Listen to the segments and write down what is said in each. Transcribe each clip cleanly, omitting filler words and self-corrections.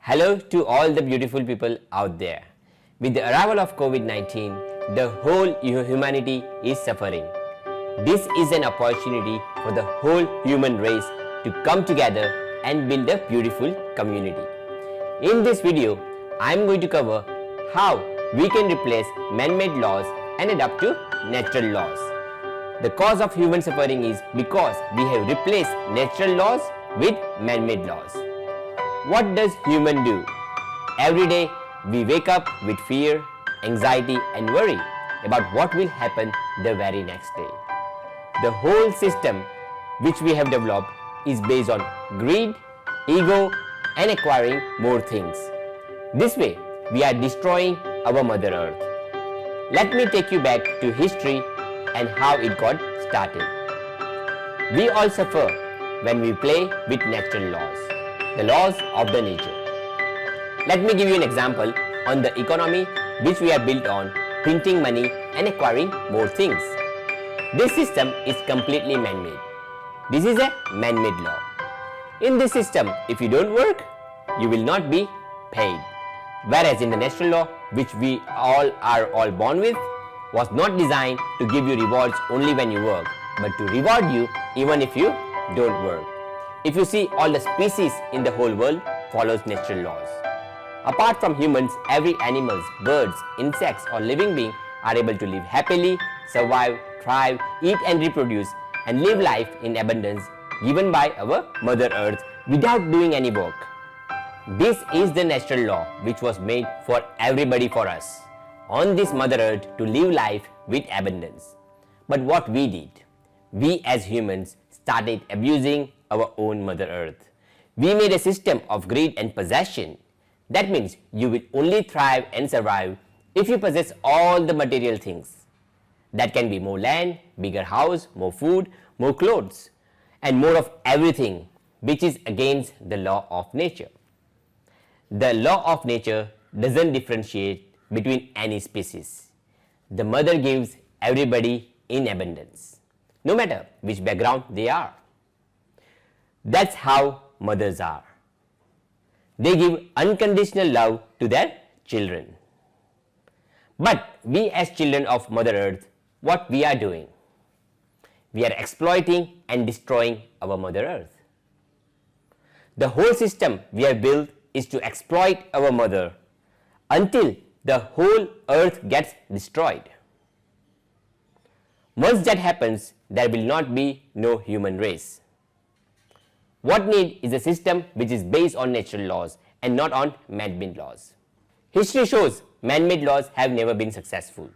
Hello to all the beautiful people out there. With the arrival of COVID-19, the whole humanity is suffering. This is an opportunity for the whole human race to come together and build a beautiful community. In this video, I am going to cover how we can replace man-made laws and adapt to natural laws. The cause of human suffering is because we have replaced natural laws with man-made laws. What does human do? Every day we wake up with fear, anxiety and worry about what will happen the very next day. The whole system which we have developed is based on greed, ego and acquiring more things. This way we are destroying our Mother Earth. Let me take you back to history and how it got started. We all suffer when we play with natural laws, the laws of the nature. Let me give you an example on the economy which we are built on printing money and acquiring more things. This system is completely man-made. This is a man-made law. In this system, if you don't work, you will not be paid. Whereas in the natural law, which we all are born with, was not designed to give you rewards only when you work, but to reward you even if you don't work. If you see, all the species in the whole world follows natural laws. Apart from humans, every animals, birds, insects or living being are able to live happily, survive, thrive, eat and reproduce and live life in abundance given by our Mother Earth without doing any work. This is the natural law which was made for everybody, for us on this Mother Earth to live life with abundance. But what we did, we as humans started abusing our own Mother Earth. We made a system of greed and possession. That means you will only thrive and survive if you possess all the material things. That can be more land, bigger house, more food, more clothes, and more of everything, which is against the law of nature. The law of nature doesn't differentiate between any species. The mother gives everybody in abundance, no matter which background they are. That's how mothers are. They give unconditional love to their children. But we as children of Mother Earth, what we are doing? We are exploiting and destroying our Mother Earth. The whole system we have built is to exploit our mother until the whole earth gets destroyed. Once that happens, there will not be no human race. What need is a system which is based on natural laws and not on man-made laws. History shows man-made laws have never been successful.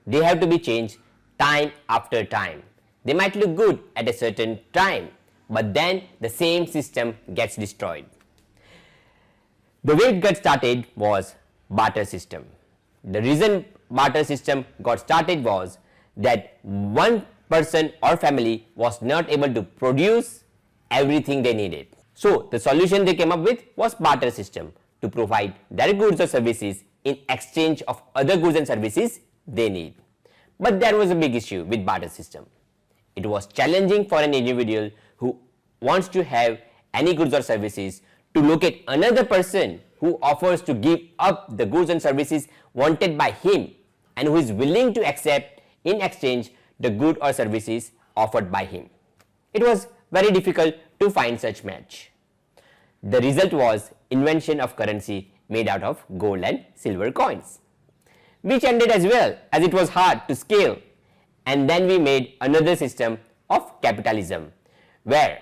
They have to be changed time after time. They might look good at a certain time, but then the same system gets destroyed. The way it got started was barter system. The reason barter system got started was that one person or family was not able to produce everything they needed. So the solution they came up with was barter system, to provide their goods or services in exchange of other goods and services they need. But there was a big issue with barter system. It was challenging for an individual who wants to have any goods or services to locate another person who offers to give up the goods and services wanted by him and who is willing to accept in exchange the good or services offered by him. It was very difficult to find such match. The result was invention of currency made out of gold and silver coins, which ended as well as it was hard to scale. And then we made another system of capitalism where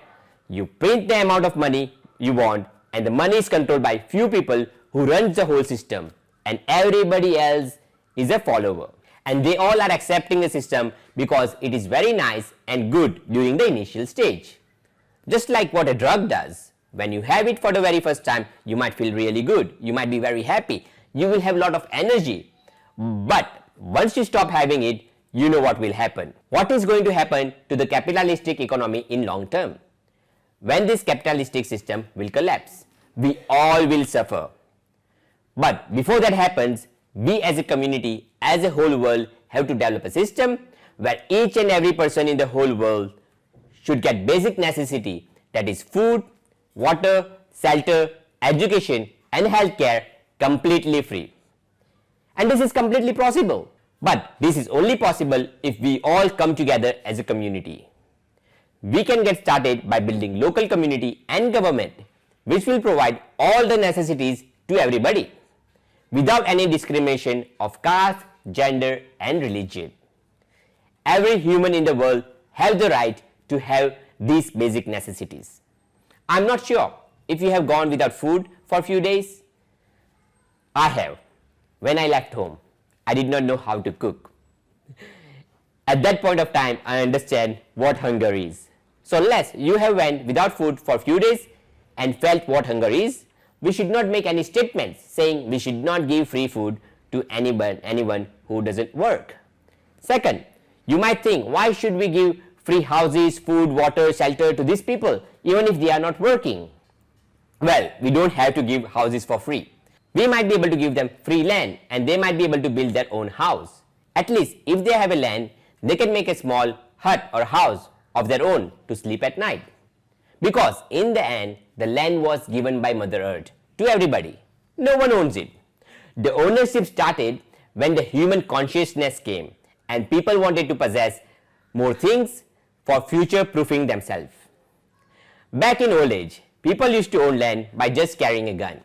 you print the amount of money you want and the money is controlled by few people who runs the whole system and everybody else is a follower. And they all are accepting the system because it is very nice and good during the initial stage. Just like what a drug does. When you have it for the very first time, you might feel really good. You might be very happy. You will have a lot of energy. But once you stop having it, you know what will happen. What is going to happen to the capitalistic economy in long term? When this capitalistic system will collapse, we all will suffer. But before that happens, we as a community, as a whole world, have to develop a system where each and every person in the whole world should get basic necessity, that is food, water, shelter, education and healthcare completely free. And this is completely possible. But this is only possible if we all come together as a community. We can get started by building local community and government which will provide all the necessities to everybody without any discrimination of caste, gender and religion. Every human in the world has the right to have these basic necessities. I'm not sure if you have gone without food for a few days. I have. When I left home, I did not know how to cook. At that point of time, I understand what hunger is. So unless you have went without food for a few days and felt what hunger is, we should not make any statements saying we should not give free food to anyone who doesn't work. Second, you might think, why should we give free houses, food, water, shelter to these people even if they are not working? Well, we don't have to give houses for free. We might be able to give them free land and they might be able to build their own house. At least if they have a land, they can make a small hut or house of their own to sleep at night. Because in the end, the land was given by Mother Earth to everybody. No one owns it. The ownership started when the human consciousness came and people wanted to possess more things for future proofing themselves. Back in old age, people used to own land by just carrying a gun.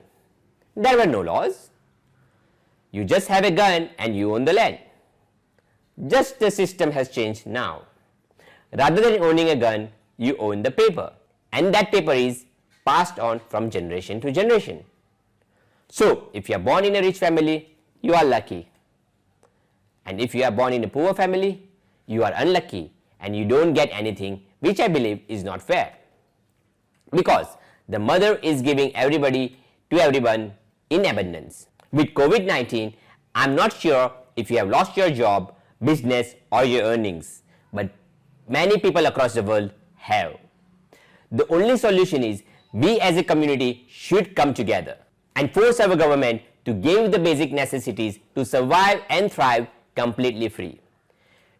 There were no laws. You just have a gun and you own the land. Just the system has changed now. Rather than owning a gun, you own the paper, and that paper is passed on from generation to generation. So, if you are born in a rich family, you are lucky. And if you are born in a poor family, you are unlucky and you don't get anything, which I believe is not fair. Because the mother is giving everybody to everyone in abundance. With COVID-19, I'm not sure if you have lost your job, business or your earnings, but many people across the world have. The only solution is we as a community should come together and force our government to give the basic necessities to survive and thrive completely free.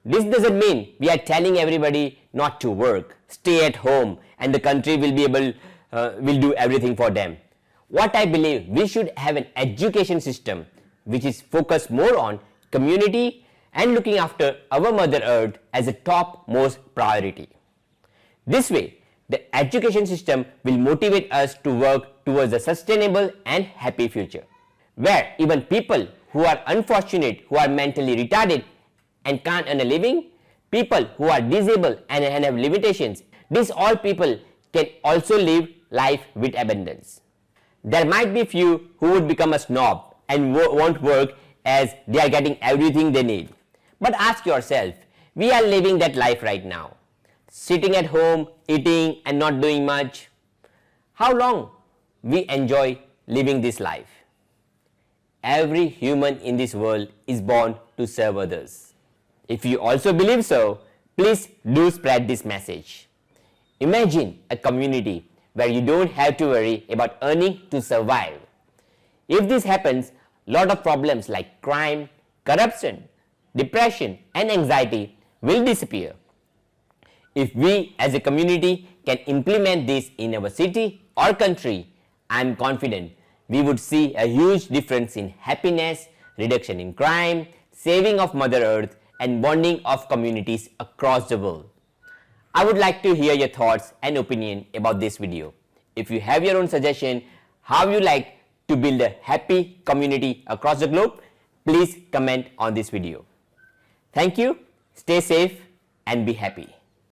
This doesn't mean we are telling everybody not to work, stay at home and the country will do everything for them. What I believe, we should have an education system which is focused more on community and looking after our Mother Earth as a top most priority. This way, the education system will motivate us to work towards a sustainable and happy future, where even people who are unfortunate, who are mentally retarded and can't earn a living, people who are disabled and have limitations, these all people can also live life with abundance. There might be few who would become a snob and won't work as they are getting everything they need. But ask yourself, we are living that life right now. Sitting at home, eating and not doing much. How long we enjoy living this life? Every human in this world is born to serve others. If you also believe so, please do spread this message. Imagine a community where you don't have to worry about earning to survive. If this happens, lot of problems like crime, corruption, depression and anxiety will disappear. If we as a community can implement this in our city or country, I am confident we would see a huge difference in happiness, reduction in crime, saving of Mother Earth and bonding of communities across the world. I would like to hear your thoughts and opinion about this video. If you have your own suggestion how you like to build a happy community across the globe, please comment on this video. Thank you, stay safe and be happy.